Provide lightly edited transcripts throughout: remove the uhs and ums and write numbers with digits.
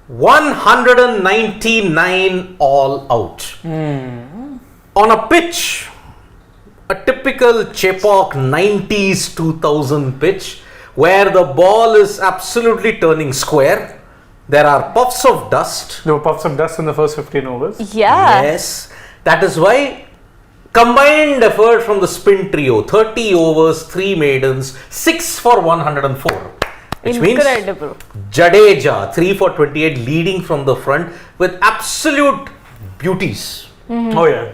199 all out. On a pitch, a typical Chepauk 90s 2000 pitch, where the ball is absolutely turning square. There are puffs of dust. There were puffs of dust in the first 15 overs. Yeah. Yes. That is why combined effort from the spin trio, 30 overs, 3 maidens, 6 for 104. Which Incredible. means Jadeja, 3 for 28, leading from the front with absolute beauties. Oh yeah.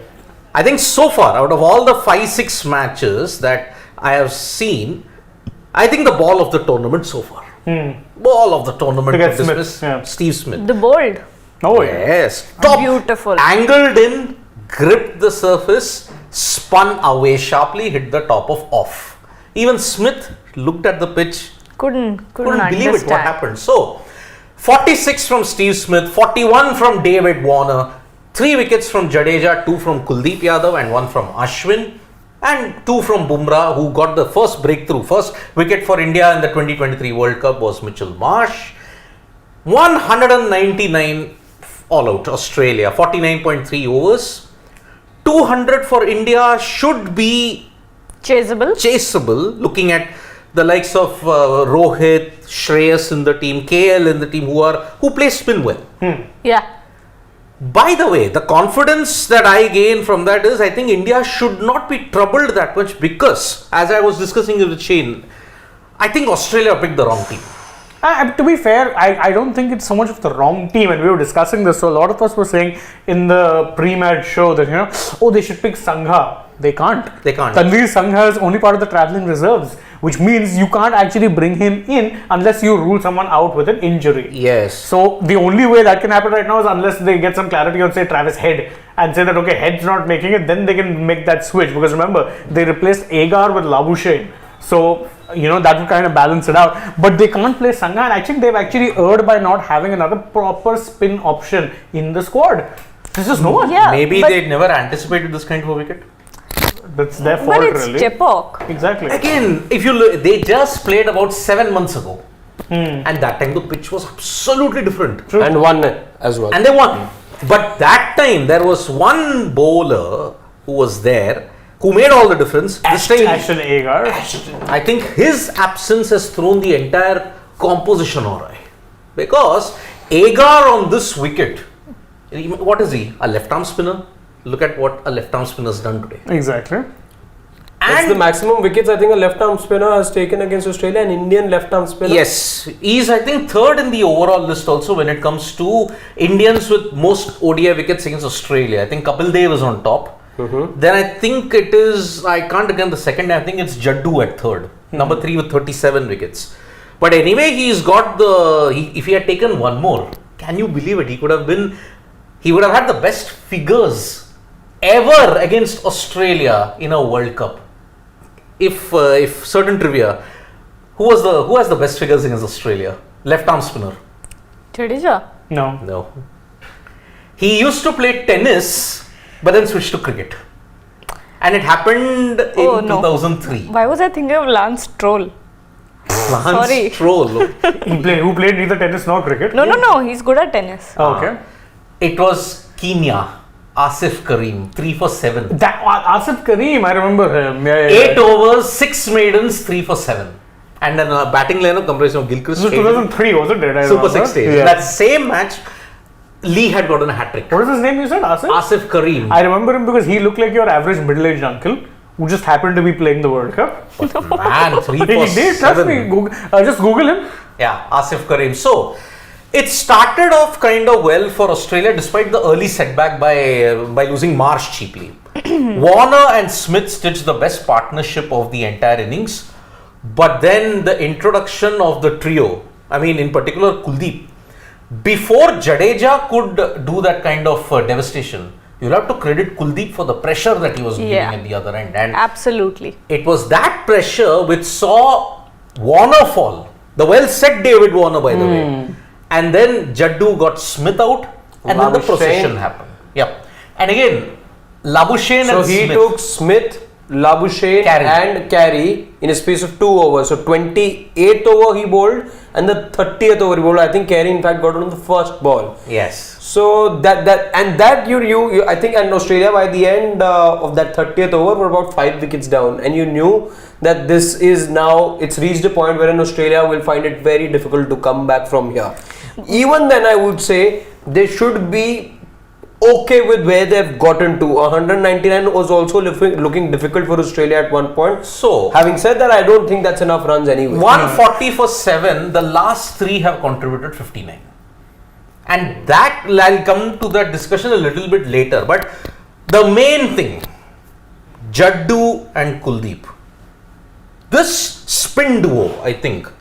I think so far, out of all the 5-6 matches that I have seen, I think the ball of the tournament so far. Ball of the tournament Look at to dismiss Smith, yeah. Steve Smith. The bold. Oh yeah. Yes. Top. Beautiful. Angled in, gripped the surface, spun away sharply, hit the top of off. Even Smith looked at the pitch, Couldn't couldn't believe understand. it what happened. So, 46 from Steve Smith, 41 from David Warner, 3 wickets from Jadeja, 2 from Kuldeep Yadav and 1 from Ashwin, and 2 from Bumrah, who got the first breakthrough. First wicket for India in the 2023 World Cup was Mitchell Marsh. 199 all out, Australia, 49.3 overs. 200 for India should be chaseable, looking at the likes of Rohit, Shreyas in the team, KL in the team, who play spin well. Yeah. By the way, the confidence that I gain from that is I think India should not be troubled that much because, as I was discussing with Shane, I think Australia picked the wrong team. To be fair, I don't think it's so much of the wrong team, and we were discussing this. So a lot of us were saying in the pre-match show that they should pick Sangha. They can't. Tanveer Sangha is only part of the travelling reserves, which means you can't actually bring him in unless you rule someone out with an injury. Yes. So the only way that can happen right now is unless they get some clarity on, say, Travis Head and say that okay, Head's not making it, then they can make that switch. Because remember, they replaced Agar with Labuschagne. So that would kind of balance it out. But they can't play Sangha, and I think they've actually erred by not having another proper spin option in the squad. There's just no one. Yeah, maybe they'd never anticipated this kind of a wicket. That's their fault, but it's really. Chepauk. Exactly. Again, if you look, they just played about 7 months ago. And that time the pitch was absolutely different. True. And won as well. And they won. But that time there was one bowler who was there who made all the difference. Ashton Agar. I think his absence has thrown the entire composition awry. Because Agar on this wicket, what is he? A left arm spinner? Look at what a left arm spinner has done today. Exactly. That's the maximum wickets I think a left arm spinner has taken against Australia, an Indian left arm spinner. Yes, he's I think third in the overall list also when it comes to Indians with most ODI wickets against Australia. I think Kapil Dev is on top. Then I think it is, I can't again the second, I think it's Jaddu at third. Number 3 with 37 wickets. But anyway, he's got if he had taken one more, can you believe it? He would have had the best figures ever against Australia in a World Cup. If certain trivia, who has the best figures against Australia? Left arm spinner. Jadeja? No. He used to play tennis, but then switched to cricket, and it happened in 2003. Why was I thinking of Lance Stroll? Sorry. Stroll. Who played neither tennis nor cricket? No. He's good at tennis. Oh, okay. It was Kenya. Asif Karim, 3 for 7. Asif Karim, I remember him. 8 overs, 6 maidens, 3 for 7. And then a batting lineup comprising of Gilchrist. This was 2003, wasn't it? Super 16. Yeah. That same match, Lee had gotten a hat trick. What is his name you said? Asif? Asif Karim. I remember him because he looked like your average middle-aged uncle who just happened to be playing the World Cup. Man, 3 for 7. He did, trust me. Just Google him. Yeah, Asif Karim. So, it started off kind of well for Australia despite the early setback by losing Marsh cheaply. Warner and Smith stitched the best partnership of the entire innings. But then the introduction of the trio, I mean in particular Kuldeep, before Jadeja could do that kind of devastation, you'll have to credit Kuldeep for the pressure that he was giving at the other end. And absolutely. It was that pressure which saw Warner fall. The well-set David Warner, by the way. And then Jaddu got Smith out, and then the procession happened. Yep. And again, Labuschagne and Smith. So he took Smith, Labuschagne Carey. and Carey in a space of 2 overs. So 28th over he bowled and the 30th over he bowled. I think Carey in fact got on the first ball. Yes. So that you I think, and Australia by the end of that 30th over were about 5 wickets down, and you knew that this is now, it's reached a point wherein Australia will find it very difficult to come back from here. Even then, I would say they should be okay with where they've gotten to. 199 was also looking difficult for Australia at one point. So, having said that, I don't think that's enough runs anyway. 140 for 7, the last 3 have contributed 59. And that, I'll come to that discussion a little bit later. But the main thing, Jaddu and Kuldeep, this spin duo, I think,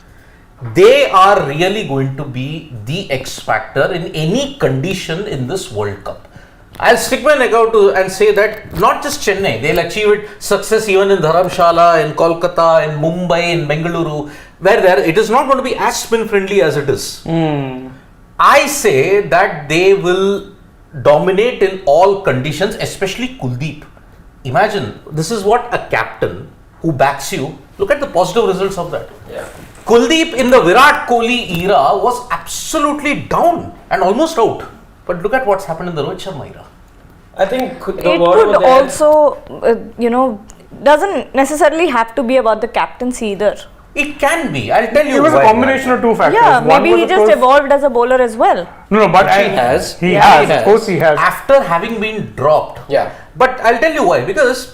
they are really going to be the X factor in any condition in this World Cup. I'll stick my neck out and say that not just Chennai, they'll achieve it success even in Dharamshala, in Kolkata, in Mumbai, in Bengaluru, where it is not going to be as spin friendly as it is. I say that they will dominate in all conditions, especially Kuldeep. Imagine, this is what a captain who backs you, look at the positive results of that. Yeah. Kuldeep in the Virat Kohli era was absolutely down and almost out. But look at what's happened in the Rohit Sharma era. I think It could also, doesn't necessarily have to be about the captaincy either. It can be. I'll tell you. It was a why. combination of two factors. Yeah, One maybe was, he of just course- evolved as a bowler as well. No, but He has. He Yeah. has. Of course, he has. After having been dropped. Yeah. But I'll tell you why. Because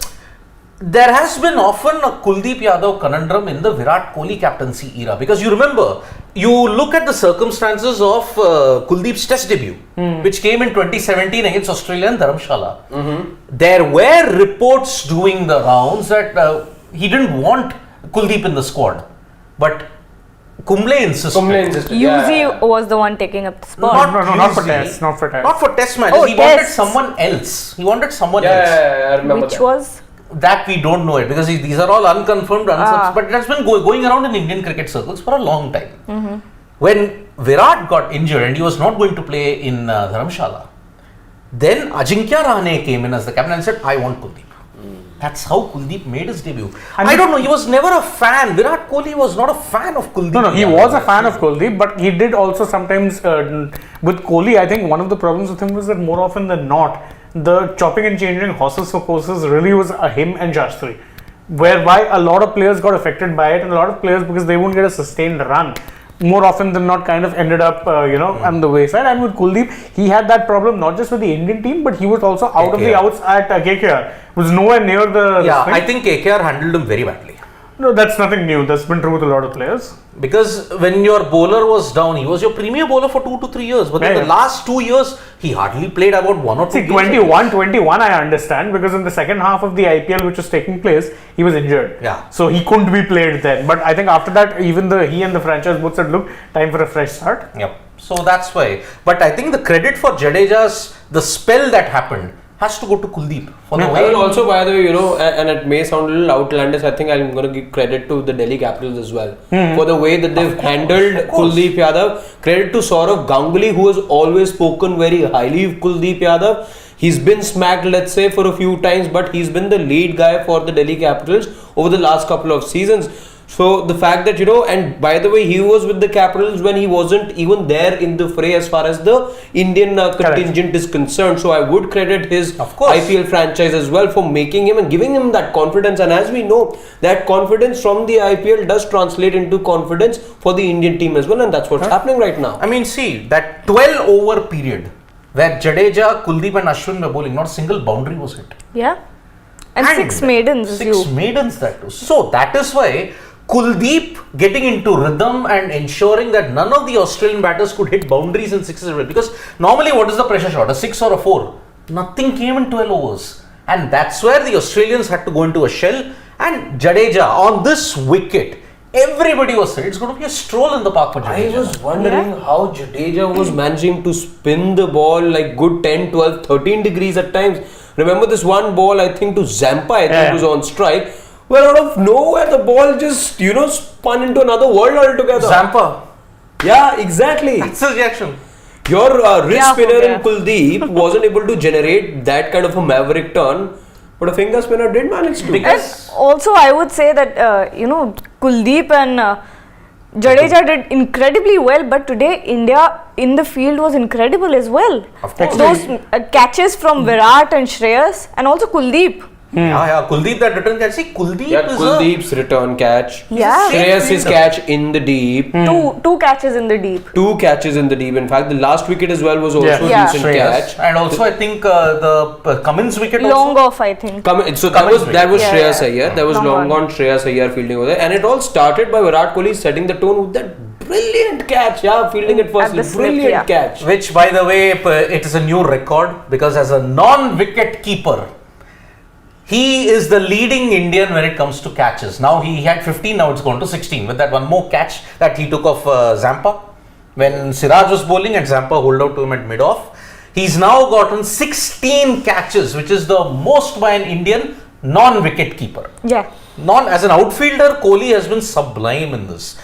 there has been often a Kuldeep Yadav conundrum in the Virat Kohli captaincy era. Because you remember, you look at the circumstances of Kuldeep's test debut, which came in 2017 against Australia and Dharamshala. There were reports doing the rounds that he didn't want Kuldeep in the squad. But Kumble insisted. Yuzi was the one taking up the spot. No, not for Yuzi. test. Not for test. Not for test matches. Oh, He wanted tests. someone else. He wanted someone else. Yeah, I remember Which that. was? That we don't know it because these are all unconfirmed answers. But it has been going around in Indian cricket circles for a long time. When Virat got injured and he was not going to play in Dharamshala, then Ajinkya Rahane came in as the captain and said, I want Kuldeep. That's how Kuldeep made his debut. I don't know, he was never a fan. Virat Kohli was not a fan of Kuldeep. No, he was a fan of Kuldeep, but he did also sometimes, with Kohli, I think one of the problems with him was that more often than not, the chopping and changing horses for courses really was him and Shastri. Whereby a lot of players got affected by it, and a lot of players, because they wouldn't get a sustained run, more often than not kind of ended up, on the wayside. And with Kuldeep, he had that problem not just with the Indian team, but he was also out of the outs at KKR. Was nowhere near the... Yeah, I think KKR handled him very badly. No, that's nothing new. That's been true with a lot of players. Because when your bowler was down, he was your premier bowler for 2 to 3 years. But in the last 2 years, he hardly played about 1 or 2 See, games. 21 I understand, because in the second half of the IPL which was taking place, he was injured. Yeah. So he couldn't be played then. But I think after that, even he and the franchise both said, look, time for a fresh start. Yep. So that's why. But I think the credit for Jadeja's, the spell that happened, has to go to Kuldeep. For the I way will also, by the way, and it may sound a little outlandish, I think I'm going to give credit to the Delhi Capitals as well. For the way that they've handled Kuldeep Yadav. Credit to Saurav Ganguly, who has always spoken very highly of Kuldeep Yadav. He's been smacked, let's say, for a few times, but he's been the lead guy for the Delhi Capitals over the last couple of seasons. So the fact that, and by the way, he was with the Capitals when he wasn't even there in the fray as far as the Indian contingent is concerned. So I would credit his IPL franchise as well for making him and giving him that confidence. And as we know, that confidence from the IPL does translate into confidence for the Indian team as well. And that's what's happening right now. I mean, see, that 12 over period where Jadeja, Kuldeep and Ashwin were bowling, not a single boundary was hit. Yeah. And 6 maidens. 6 maidens that too. So that is why Kuldeep getting into rhythm and ensuring that none of the Australian batters could hit boundaries in 6 because normally what is the pressure shot? A 6 or a 4? Nothing came in 12 overs. And that's where the Australians had to go into a shell. And Jadeja on this wicket, everybody was saying it's going to be a stroll in the park for Jadeja. I was wondering how Jadeja was managing to spin the ball like good 10, 12, 13 degrees at times. Remember this one ball, I think to Zampa, I think was on strike. Well, out of nowhere, the ball just, spun into another world altogether. Zampa. Yeah, exactly. That's his reaction. Your wrist spinner in Kuldeep wasn't able to generate that kind of a maverick turn. but a finger spinner did manage to. Because Also, I would say that Kuldeep and Jadeja did incredibly well, but today India in the field was incredible as well. Of course. Those catches from Virat and Shreyas, and also Kuldeep. yeah, Kuldeep that return catch. See, Kuldeep Yeah, is Kuldeep's return catch. Yeah. Shreyas' catch in the deep. Two catches in the deep. 2 catches in the deep. In fact, the last wicket as well was also Yeah. a decent Shreyas. catch. And also, I think the Cummins wicket Long also. off, I think. So Cummins that was Yeah, Shreyas yeah. Iyer. That was Long long on. on Shreyas Iyer fielding over there, and it all started by Virat Kohli setting the tone with that brilliant catch. Yeah, fielding it first, At the slip, brilliant yeah. catch. Which, by the way, it is a new record because as a non-wicket keeper, he is the leading Indian when it comes to catches. Now he had 15, now it's gone to 16 with that one more catch that he took off Zampa when Siraj was bowling and Zampa hold out to him at mid-off. He's now gotten 16 catches, which is the most by an Indian non-wicket keeper. Yeah. As an outfielder, Kohli has been sublime in this.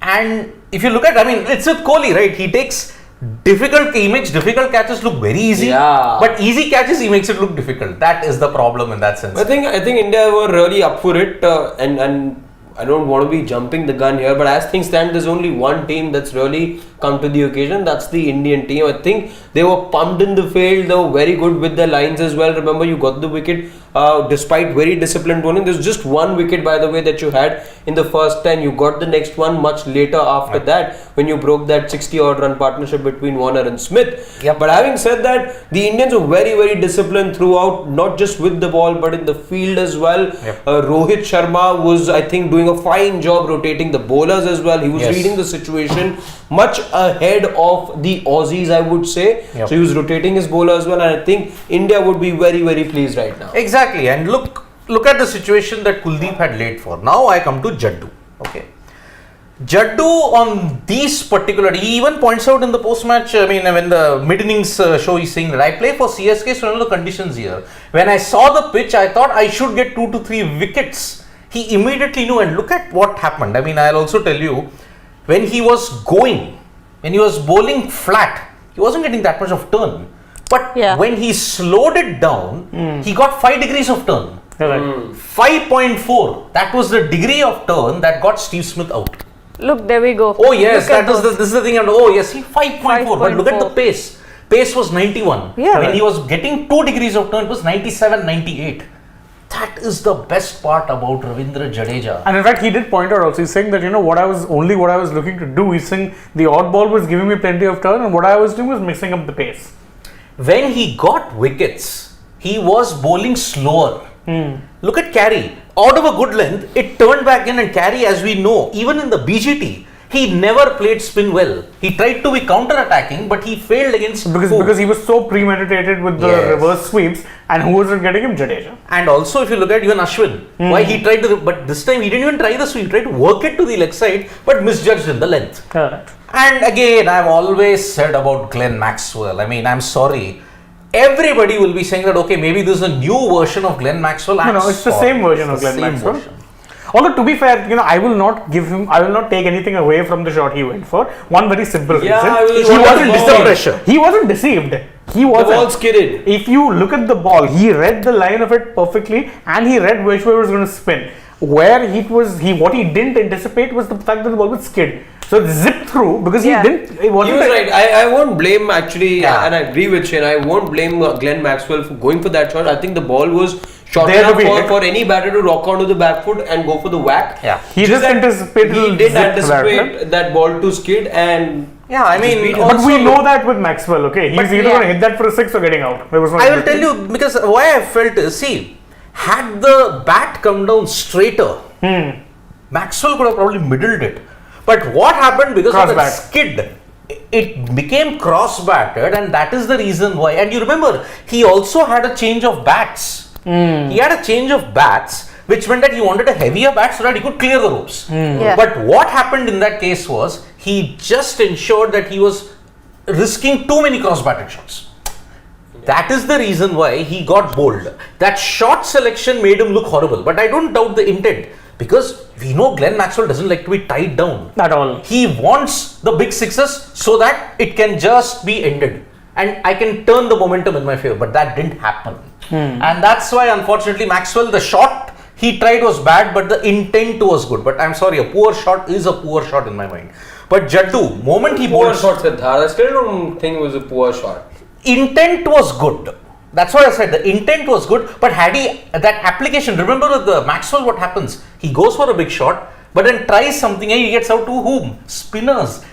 And if you look at, it's with Kohli, right? He makes difficult catches look very easy. Yeah. But easy catches, he makes it look difficult. That is the problem in that sense. I think India were really up for it, and I don't want to be jumping the gun here, but as things stand, there's only one team that's really come to the occasion. That's the Indian team. I think they were pumped in the field. They were very good with their lines as well. Remember, you got the wicket despite very disciplined bowling. There's just one wicket, by the way, that you had in the first 10. You got the next one much later after that when you broke that 60-odd run partnership between Warner and Smith. Yep. But having said that, the Indians were very, very disciplined throughout, not just with the ball but in the field as well. Yep. Rohit Sharma was, I think, doing a fine job rotating the bowlers as well. He was Yes. reading the situation much ahead of the Aussies, I would say. Yep. So he was rotating his bowler as well, and I think India would be very, very pleased right now. Exactly. And look at the situation that Kuldeep had laid for. Now I come to Jaddu. Okay. Jaddu on these particular, he even points out in the post-match, when the mid-innings show, he's saying that I play for CSK, so I know the conditions here. When I saw the pitch, I thought I should get 2 to 3 wickets. He immediately knew, and look at what happened. I'll also tell you, when he was bowling flat, he wasn't getting that much of turn. But Yeah. when he slowed it down, he got 5 degrees of turn. Correct. 5.4. That was the degree of turn that got Steve Smith out. Look, there we go. Oh yes, Look at this is the thing. And oh yes, he 5.4. But look at the 5.4. pace. Pace was 91. Yeah. When he was getting 2 degrees of turn, it was 97, 98. That is the best part about Ravindra Jadeja. And in fact, he did point out also, he's saying that, what I was looking to do, he's saying the odd ball was giving me plenty of turn and what I was doing was mixing up the pace. When he got wickets, he was bowling slower. Look at Carey. Out of a good length, it turned back in, and Carey, as we know, even in the BGT, he never played spin well. He tried to be counter-attacking, but he failed against Because he was so premeditated with the Yes. reverse sweeps, and who was getting him? Jadeja. And also, if you look at even Ashwin, why he tried to, but this time he didn't even try the sweep. He tried to work it to the leg side, but misjudged in the length. Correct. And again, I've always said about Glenn Maxwell. I'm sorry. Everybody will be saying that, okay, maybe this is a new version of Glenn Maxwell. No, it's the same version of Glenn Maxwell. Although to be fair, I will not take anything away from the shot he went for. One very simple Yeah, I reason. was- He What wasn't about deceived. pressure? He wasn't deceived. He The wasn't. ball skidded. If you look at the ball, he read the line of it perfectly, and he read which way it was going to spin. Where what he didn't anticipate was the fact that the ball would skid. So it zipped through because Yeah. He was right. I won't blame actually, Yeah. and I agree with Shane. I won't blame Glenn Maxwell for going for that shot. I think the ball was short There enough to be hit. for any batter to rock onto the back foot and go for the whack. Yeah. He just anticipated He did zip anticipate that ball to skid, and Yeah, I mean, beat him. But we also- know that with Maxwell, okay? He's But either yeah. going to hit that for a 6 or getting out. There was no I will in tell between. you because why I felt is, see, had the bat come down straighter, Maxwell could have probably middled it. But what happened because of that Cross-bat. skid, it became cross-batted, and that is the reason why. And you remember, he also had a change of bats. He had a change of bats, which meant that he wanted a heavier bat so that he could clear the ropes. Yeah. But what happened in that case was, he just ensured that he was risking too many cross-batted shots. That is the reason why he got bowled. That shot selection made him look horrible, but I don't doubt the intent, because we know Glenn Maxwell doesn't like to be tied down. At all. He wants the big sixes so that it can just be ended, and I can turn the momentum in my favor, but that didn't happen. And that's why, unfortunately, Maxwell, the shot he tried was bad, but the intent was good. But I'm sorry, a poor shot is a poor shot in my mind. But Jaddu, moment he Poor bowled, shot, Siddharth. I still don't think it was a poor shot. intent was good. That's why I said the intent was good. But had he that application, remember with the Maxwell, what happens? He goes for a big shot, but then tries something and he gets out to whom? Spinners.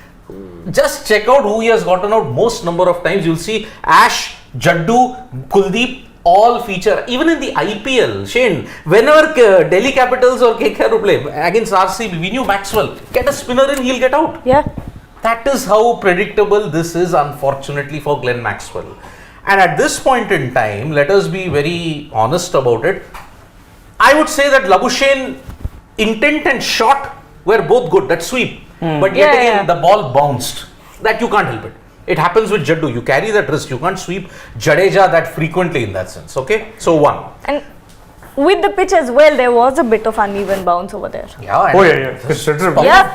Just check out who he has gotten out most number of times. You'll see Ash, Jaddu, Kuldeep all feature. Even in the IPL, Shane, whenever Delhi Capitals or KKR play against RCB, we knew Maxwell. Get a spinner in, he'll get out. Yeah. That is how predictable this is, unfortunately, for Glenn Maxwell. And at this point in time, let us be very honest about it. I would say that Labuschagne intent and shot were both good, that sweep. But yet again, the ball bounced. That you can't help it. It happens with Jaddu. You carry that risk. You can't sweep Jadeja that frequently in that sense. Okay? So, one. And with the pitch as well, there was a bit of uneven bounce over there. Yeah. Oh, yeah. Considerable. Yeah,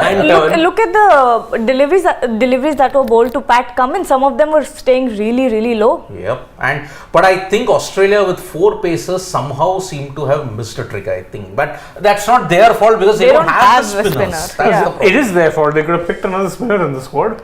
And look at the deliveries that were bowled to Pat Cummins. Some of them were staying really low. Yep. But I think Australia with 4 pacers somehow seem to have missed a trick, I think. But that's not their fault because they don't have the a spinners. spinner. That's the problem. It is their fault. They could have picked another spinner in the squad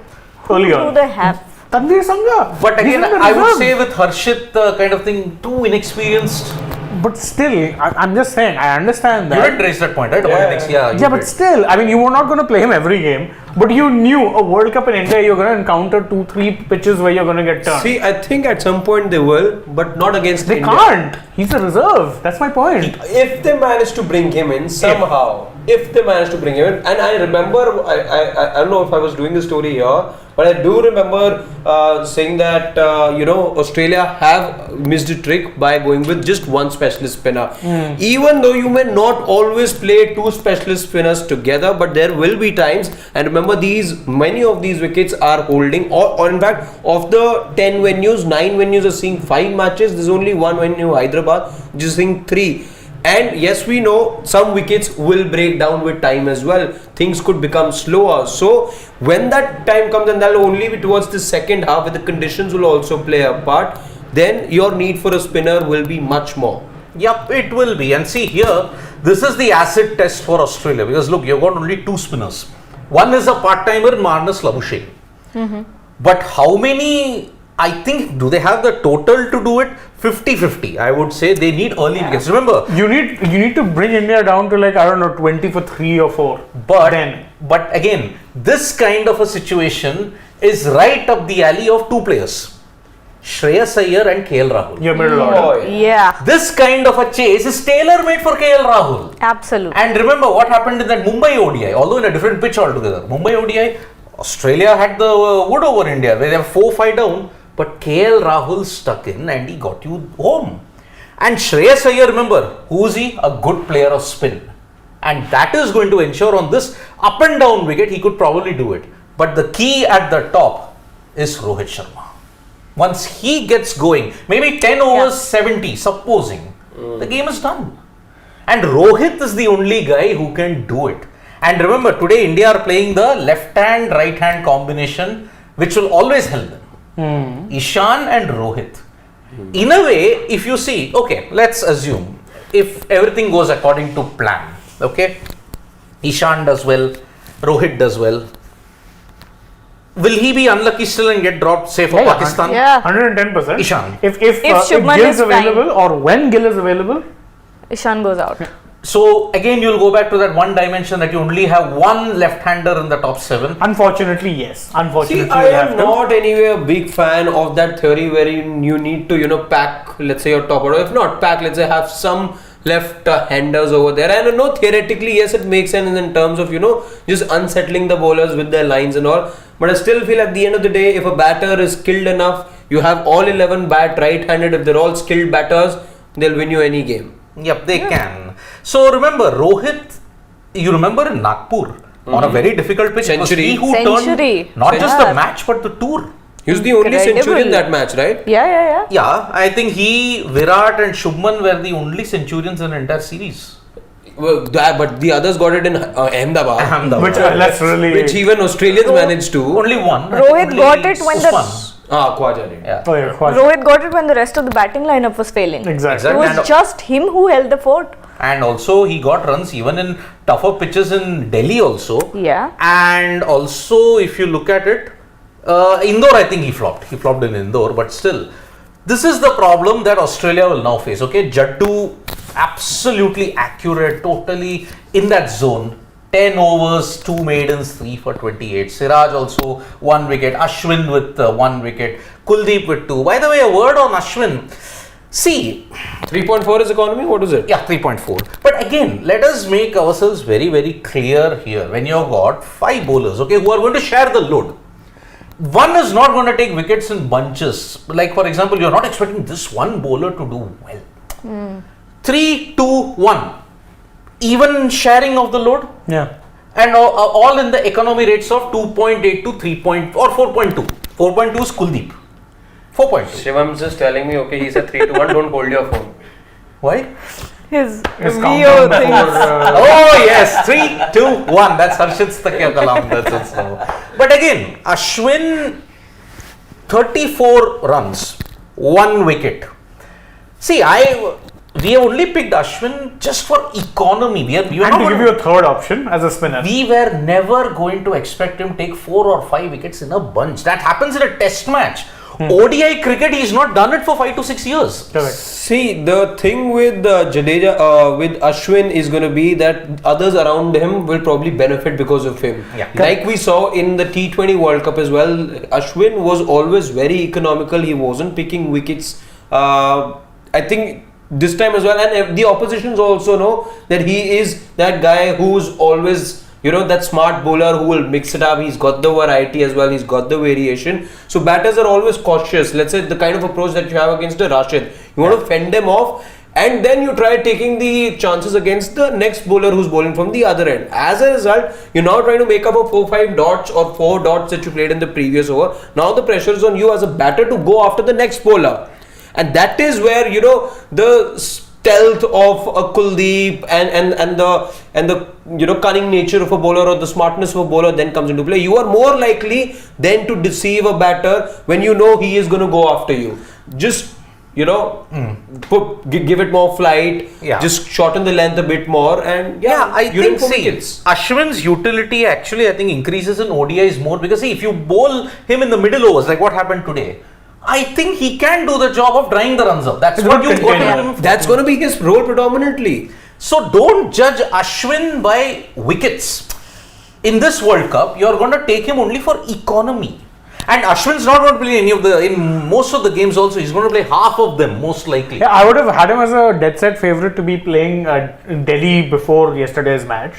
early Who on. do they have? Tanvir Sangha. But He's again, in the I would reserve. say with Harshit kind of thing, too inexperienced. But still, I'm just saying, I understand You that. didn't raise that point, right? Yeah. You Yeah, but did. still, I mean, you were not going to play him every game, but you knew a World Cup in India, you're going to encounter 2-3 pitches where you're going to get turned. See, I think at some point they will, but not against They India. can't. He's a reserve. That's my point. If they manage to bring him in somehow, if they manage to bring him in, and I remember, I don't know if I was doing the story here, but I do remember saying that Australia have missed a trick by going with just one specialist spinner. Even though you may not always play 2 specialist spinners together, but there will be times. And remember, many of these wickets are holding, or in fact, of the 10 venues, 9 venues are seeing 5 matches. There's only one venue, Hyderabad, which is seeing 3. And yes, we know some wickets will break down with time as well. Things could become slower. So when that time comes, and that'll only be towards the second half, where the conditions will also play a part, then your need for a spinner will be much more. Yep, it will be. And see here, this is the acid test for Australia because look, you've got only 2 spinners. One is a part-timer, Marnus Labuschagne. But how many, I think, do they have the total to do it? 50-50. I would say they need early wickets. Remember, You need to bring India down to 20 for 3 or 4. but again, this kind of a situation is right up the alley of 2 players. Shreyas Iyer and KL Rahul. Your middle order. Yeah, This kind of a chase is tailor-made for KL Rahul. absolutely. And remember what happened in that Mumbai ODI, although in a different pitch altogether. Mumbai ODI, Australia had the wood over India, where they were 4-5 down, but KL Rahul stuck in and he got you home. And Shreyas Iyer, remember, who is he? A good player of spin. And that is going to ensure on this up and down wicket, he could probably do it. But the key at the top is Rohit Sharma. Once he gets going, maybe 10 overs, 70, supposing, the game is done. And Rohit is the only guy who can do it. And remember, today India are playing the left-hand, right-hand combination, which will always help them. Ishan and Rohit. In a way, if you see, okay, let's assume, if everything goes according to plan, okay, Ishan does well, Rohit does well, will he be unlucky still and get dropped, say, for Pakistan? Yeah. 110%. If If Shubman Gill is is available or when Gill is available, Ishan goes out. So again, you'll go back to that one dimension that you only have one left-hander in the top 7. unfortunately, yes. Unfortunately, See, I you'll have am to. not anyway a big fan of that theory where you need to, pack, let's say, your top order. If not pack, let's say, have some left-handers over there. And I know theoretically, yes, it makes sense in terms of, just unsettling the bowlers with their lines and all. But I still feel at the end of the day, if a batter is skilled enough, you have all 11 bat right-handed. If they're all skilled batters, they'll win you any game. Yep, they can. So remember, Rohit, you remember in Nagpur, on a very difficult pitch, it was Century. he who Century. turned not just the Yeah. match but the tour. He was the only Incredible. century in that match, right? Yeah. Yeah, I think he, Virat and Shubman were the only centurions in the entire series. Well, but the others got it in Ahmedabad. Which let's really. Which even Australians managed to. Only one. Rohit Only got it when the Usman. Khwaja did. Yeah. Oh, yeah, Khwaja. Rohit got it when the rest of the batting lineup was failing. Exactly. It was And- just him who held the fort. And also he got runs even in tougher pitches in Delhi also. Yeah. And also if you look at it, Indore I think he flopped. He flopped in Indore, but still, this is the problem that Australia will now face. Okay, Jaddu absolutely accurate, totally in that zone. 10 overs, 2 maidens, 3 for 28. Siraj also 1 wicket. Ashwin with 1 wicket. Kuldeep with 2. By the way, a word on Ashwin. See, 3.4 is economy. What is it? yeah, 3.4. But again, let us make ourselves very, very clear here. When you've got 5 bowlers, okay, who are going to share the load. One is not going to take wickets in bunches. Like, for example, you're not expecting this one bowler to do well. 3, 2, 1. Even sharing of the load. Yeah. And all in the economy rates of 2.8 to 3. Or 4.2. 4.2 is Kuldeep. 4.2. Shivam just telling me, okay, he said 3 to 1, don't hold your phone. Why? His His Rio countdown thing. before, Oh yes, 3, 2, 1. That's Harshit's Takya Kalam. That's it. So. But again, Ashwin, 34 runs, 1 wicket. See, we have only picked Ashwin just for economy. We were and not to going give you a third option as a spinner. we were never going to expect him to take 4 or 5 wickets in a bunch. That happens in a test match. ODI cricket, he's not done it for 5 to 6 years. Correct. See, the thing with Jadeja, with Ashwin is going to be that others around him will probably benefit because of him. Yeah. Like we saw in the T20 World Cup as well, Ashwin was always very economical. He wasn't picking wickets. I think this time as well, and the oppositions also know that he is that guy who's always, you know, that smart bowler who will mix it up. He's got the variety as well. He's got the variation. So batters are always cautious. Let's say the kind of approach that you have against a Rashid. You want to fend them off, and then you try taking the chances against the next bowler who's bowling from the other end. As a result, you're now trying to make up a 4-5 dots or 4 dots that you played in the previous over. Now the pressure is on you as a batter to go after the next bowler. And that is where, you know, the stealth of a Kuldeep and the you know, cunning nature of a bowler or the smartness of a bowler then comes into play. You are more likely then to deceive a batter when you know he is going to go after you. Just, you know, give it more flight, just shorten the length a bit more, and I think Ashwin's utility actually I think increases in ODIs more because see, if you bowl him in the middle overs like what happened today, I think he can do the job of drying the runs up. That's what you've got him for. That's going to be his role predominantly. So don't judge Ashwin by wickets. In this World Cup, you're going to take him only for economy. And Ashwin's not going to play in most of the games also. He's going to play half of them, most likely. Yeah, I would have had him as a dead set favorite to be playing Delhi before yesterday's match.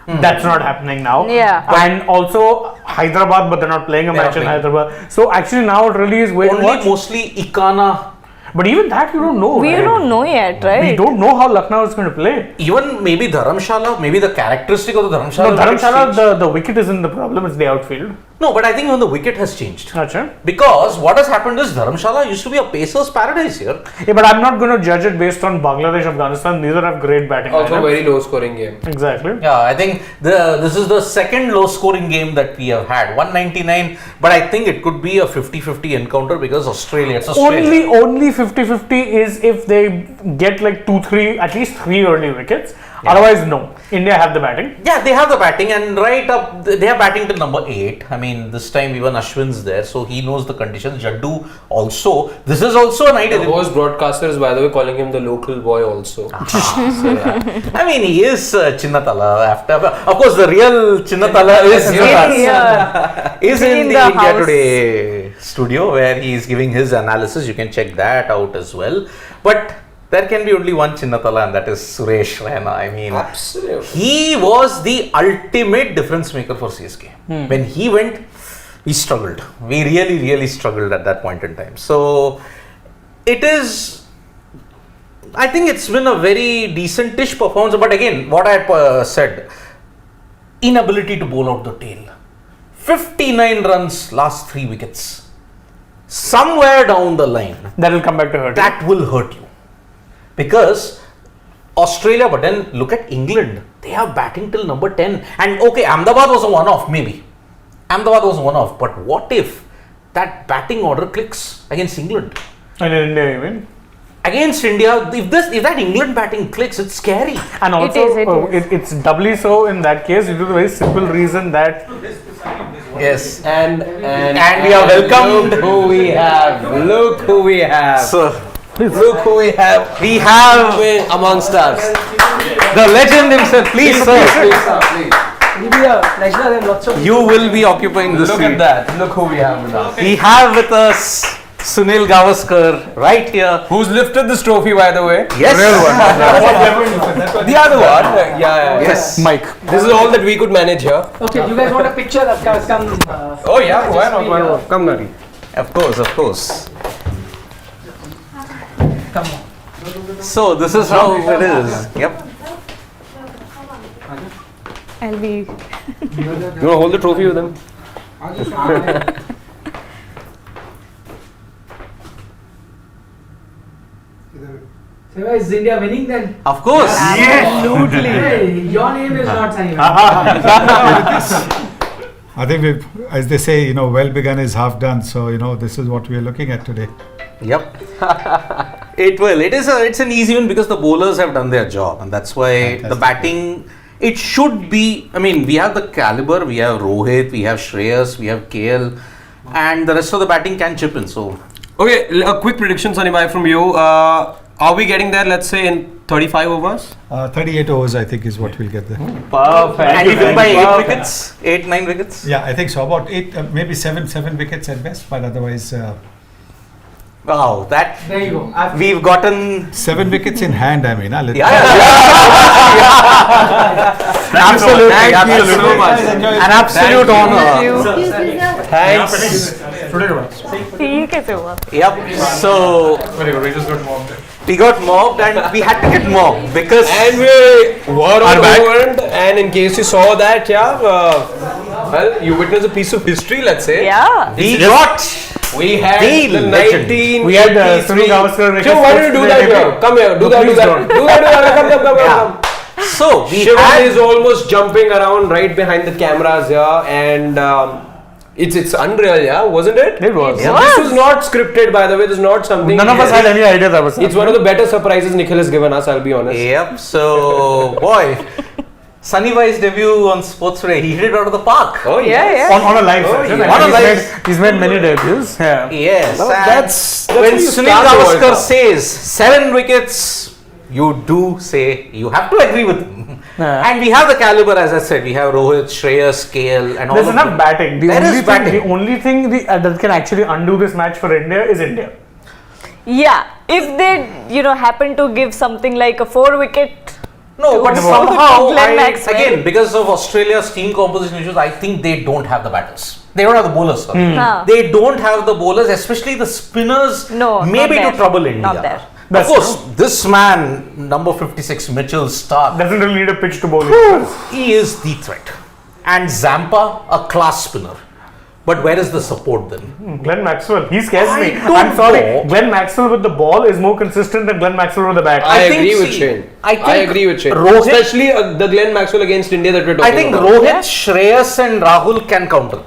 That's not happening now. Yeah. And also Hyderabad, but they're not playing a match in Hyderabad. So actually now it really is wait and watch. Only mostly Ikana. But even that you don't know. We right? don't know yet, right? We don't know how Lucknow is going to play. Even maybe Dharamshala, maybe the characteristic of the Dharamshala. No, Dharamshala, the wicket isn't the problem, it's the outfield. No, but I think even the wicket has changed. Achha. Because what has happened is Dharamshala used to be a pacer's paradise here. Yeah, but I'm not going to judge it based on Bangladesh, Afghanistan. Neither have great batting. Also lineups. very low scoring game. Exactly. Yeah, I think this is the second low scoring game that we have had. 199, but I think it could be a 50-50 encounter because it's Australia. Only 50-50 is if they get like 2-3, at least 3 early wickets. Yeah. Otherwise, no. India have the batting. Yeah, they have the batting, and right up, they have batting till number 8. I mean, this time even Ashwin's there, so he knows the conditions. Jaddu also. This is also an ideal. The host broadcaster is, by the way, calling him the local boy also. So, yeah. I mean, he is Chinnatala. Of course, the real Chinnatala is in the India house. Today studio where he is giving his analysis. You can check that out as well. But there can be only one Chinnatala, and that is Suresh Raina. I mean, absolutely, he was the ultimate difference maker for CSK. When he went, we struggled. We really struggled at that point in time. So it is, I think it's been a very decentish performance. But again, what I said, inability to bowl out the tail. 59 runs, last 3 wickets. Somewhere down the line, that will come back to hurt. That will hurt you. Because Australia, but then look at England. They are batting till number 10. And okay, Ahmedabad was a one-off, maybe. Ahmedabad was a one-off. But what if that batting order clicks against England. And in India, even. Against India, if that England batting clicks, it's scary. And also, It is. it's doubly so in that case due to the very simple reason that Yes. And we are welcomed. Look who we have. Look who we have. So Look who we have. we have Amongst us. the legend himself. Please, sir. It'll be a pleasure and lots of. You will be occupying this Look seat. at that. Look who we have with us. We have with us Sunil Gavaskar right here. Who's lifted this trophy, by the way? Yes. The other one. Yeah. Yes. Mike. This is all that we could manage here. Okay, you guys want a picture? Come. Oh yeah, why not? Come, Nari. Of course. Come on. So this is how it is. Yep. I'll be. You want to hold the trophy with him? So is India winning then? Of course. Absolutely. Hey, your name is not Sunny. I think we've, as they say, well begun is half done. So, this is what we are looking at today. Yep. It will. It's an easy one because the bowlers have done their job, and that's why the batting. It should be. I mean, we have the caliber. We have Rohit. We have Shreyas. We have KL, and the rest of the batting can chip in. So. Okay, a quick prediction, Sunny Bhai, from you. Are we getting there, let's say, in 35 overs? 38 overs, I think, is what we'll get there. Perfect. And we win by 8 wickets, 9 wickets. Yeah, I think so. About 8, maybe 7 wickets at best, but otherwise, Wow, that There you go. we've gotten. 7 wickets in hand. I mean, let's Absolutely, Thank you absolutely. so much. An absolute honor. Thanks. ये कैसे हुआ? Yep. So we got mobbed, and we had to get mobbed because. And we were on the end. And in case you saw that, well, you witnessed a piece of history, let's say. Yeah. We got. We had The the legend. 19. We had Sunil Gavaskar. Joe, why don't you do that here? Come here. Do that. Please don't. Do that. Come. So we Shivam had. is almost jumping around right behind the cameras here, and it's unreal, wasn't it? It was. Yeah. This was not scripted, by the way. This is not something. None of us had any idea that was. It's one of the better surprises Nikhil has given us. I'll be honest. Yep. So boy, Sunny Bhai's debut on Sports Today, he hit it out of the park. Oh Yeah. on a live session. yeah. And On a live- he's made many debuts. Yeah. Yes. No, and that's when where you Sunil start the World Gavaskar Cup. says 7 wickets, you do say you have to agree with him. Yeah. And we have the caliber, as I said. We have Rohit, Shreyas, KL, and all. There's of enough them. batting. There is The batting. only thing that can actually undo this match for India is India. Yeah. If they, happen to give something like a 4-wicket. No, but to somehow, Glenn Maxwell. again, because of Australia's team composition issues, I think they don't have the batters. They don't have the bowlers. Sorry. Huh. They don't have the bowlers, especially the spinners. No, maybe not to there. trouble India. Not there. That's of course, this man, number 56, Mitchell Stark, Doesn't really need a pitch to bowl. he is the threat. And Zampa, a class spinner. But where is the support then? Glenn Maxwell, he scares I me. don't I'm sorry, know. Glenn Maxwell with the ball is more consistent than Glenn Maxwell with the bat. I think, agree with see, Shane. I think I agree with Shane. Rohit- Especially the Glenn Maxwell against India that we're I talking think about. Rohit, Shreyas, and Rahul can counter.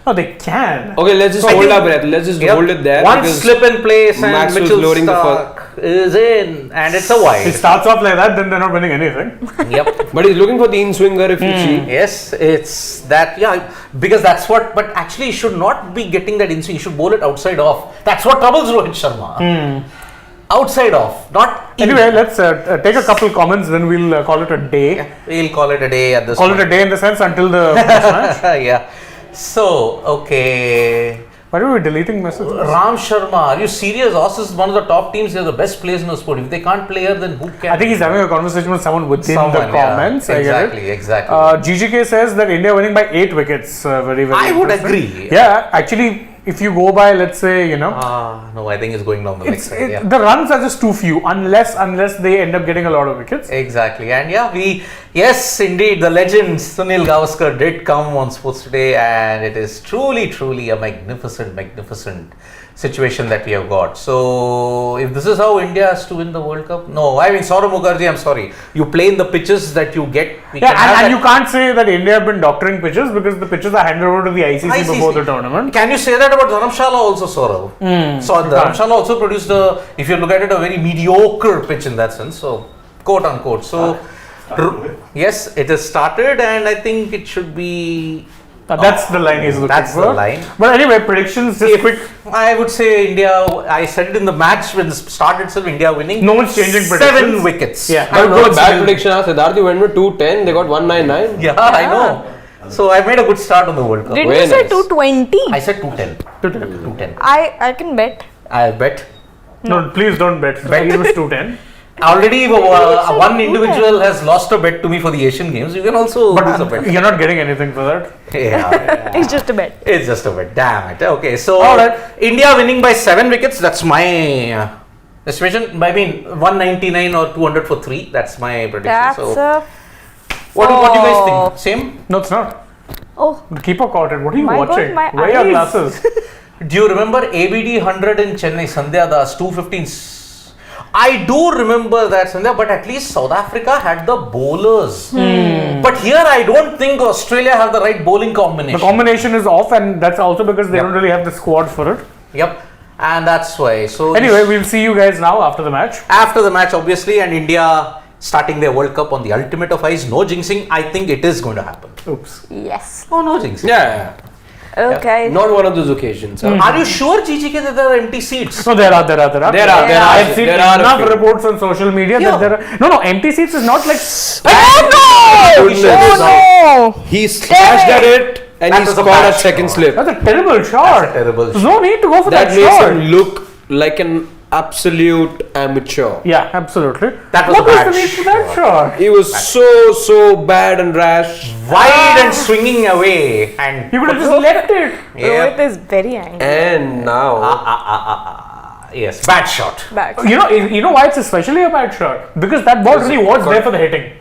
Oh, they can. Okay, let's just So I hold think- our breath. Let's just Yep. hold it there. One because slip in place and Maxwell's Mitchell lowering the Stark is in, and it's a It wide. starts off like that, then they're not winning anything. Yep. But he's looking for the in-swinger if you see. Yes, it's that. Yeah, because that's what. But actually, he should not be getting that inswing. He should bowl it outside off. That's what troubles Rohit Sharma. Outside off, not. in. Anyway, let's take a couple comments, then we'll call it a day. Yeah, we'll call it a day at this. Call it a day in the sense until the first match. Yeah. So okay. Why are we deleting messages? Ram Sharma, are you serious? AUS is one of the top teams. They're the best players in the sport. If they can't play here, then who can? I think he's having a conversation with someone within the Someone, yeah. comments. I get it. Exactly. GGK says that India winning by 8 wickets. Very, very I would interesting. agree. Yeah, actually, if you go by, let's say, No, I think it's going down the next side. Yeah. the runs are just too few unless they end up getting a lot of wickets. Exactly, and yes, indeed, the legend Sunil Gavaskar did come on Sports Today, and it is truly a magnificent situation that we have got. So if this is how India has to win the World Cup, no. I mean, Saurav Mukherjee, I'm sorry. You play in the pitches that you get. We can have and that. you can't say that India have been doctoring pitches because the pitches are handed over to the ICC before the tournament. Can you say that about Dharamshala also, Saurav? So Dharamshala also produced if you look at it, a very mediocre pitch in that sense. So quote unquote. So yes, it has started, and I think it should be. That's the line he's looking That's for. the line. But anyway, predictions just quick. I would say India. I said it in the match when it started itself. India winning. No one's changing predictions. 7 wickets. Yeah. But no bad prediction. Siddharth went with 210. They got 199. Yeah, I know. So I made a good start on the World Cup. Did Very you say nice. 220? I said 210. 210. I can bet. I bet. No, please don't bet. It was 210. Already said one 210. individual has lost a bet to me for the Asian Games. You can also lose a bet. You're not getting anything for that. Yeah. It's just a bet. It's just a bet. Damn it. Okay, so Alright. India winning by 7 wickets. That's my estimation. I mean, 199 or 200 for 3. That's my prediction. That's So a. what do you guys think? Same? No, it's not. Oh, The keeper caught it. What are you My God, watching? my Wear your eyes. glasses. Do you remember ABD 100 in Chennai? Sandhya Das 215. I do remember that, Sandhya, but at least South Africa had the bowlers. But here I don't think Australia have the right bowling The combination. combination is off, and that's also because they Yep. don't really have the squad for it. Yep. And that's why. So Anyway, we'll see you guys now after the match. after the match, obviously, and India starting their World Cup on the ultimate of ice, no jinxing. I think it is going to happen. Oops. yes. Oh, no jinxing. Yeah. Okay. Not one of those occasions. Are you sure, GGK, that there are empty seats? No, there are. There are. I've seen There are a enough few. reports on social media Yeah. that there are. No, empty seats is not like. Oh Goodness. no! He slashed at it and That he was a scored bad a second shot. slip. That's a terrible shot. That's a terrible There's no need to go for that, That makes shot. him look like an absolute amateur. Yeah, absolutely. That was what a bad was the need for that shot? He was so bad and rash. Wide and swinging away. And You could have just left it. Rohit is very angry. And now yes, bad shot. Back. You know why it's especially a bad shot? Because that ball really was there for the hitting.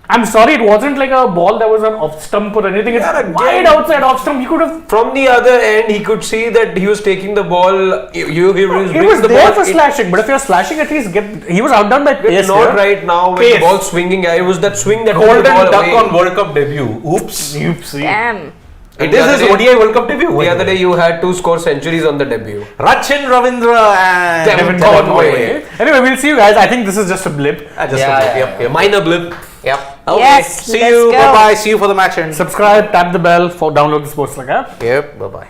I'm sorry, it wasn't like a ball that was on off stump or anything. It's Yeah, again. wide outside off stump. You could have. from the other end, he could see that he was taking the ball. He was It bringing was the there ball for in- slashing, but if you're slashing, at least get. He was outdone by pace. Not here. right now when Pace. the ball swinging. Yeah, it was that swing that took Golden the ball duck away. on World Cup debut. Oops. Oopsie. Damn. It the is other his day- ODI World Cup debut. The other day you had 2 score centuries on the debut. Rachin Ravindra and Devin Conway. Conway. Anyway, we'll see you guys. I think this is just a blip. Yep. Minor blip. Yep. Okay. Yes, See let's you. go. Bye bye. See you for the match end. Subscribe, tap the bell for download the Sports Like app. Yep. Bye bye.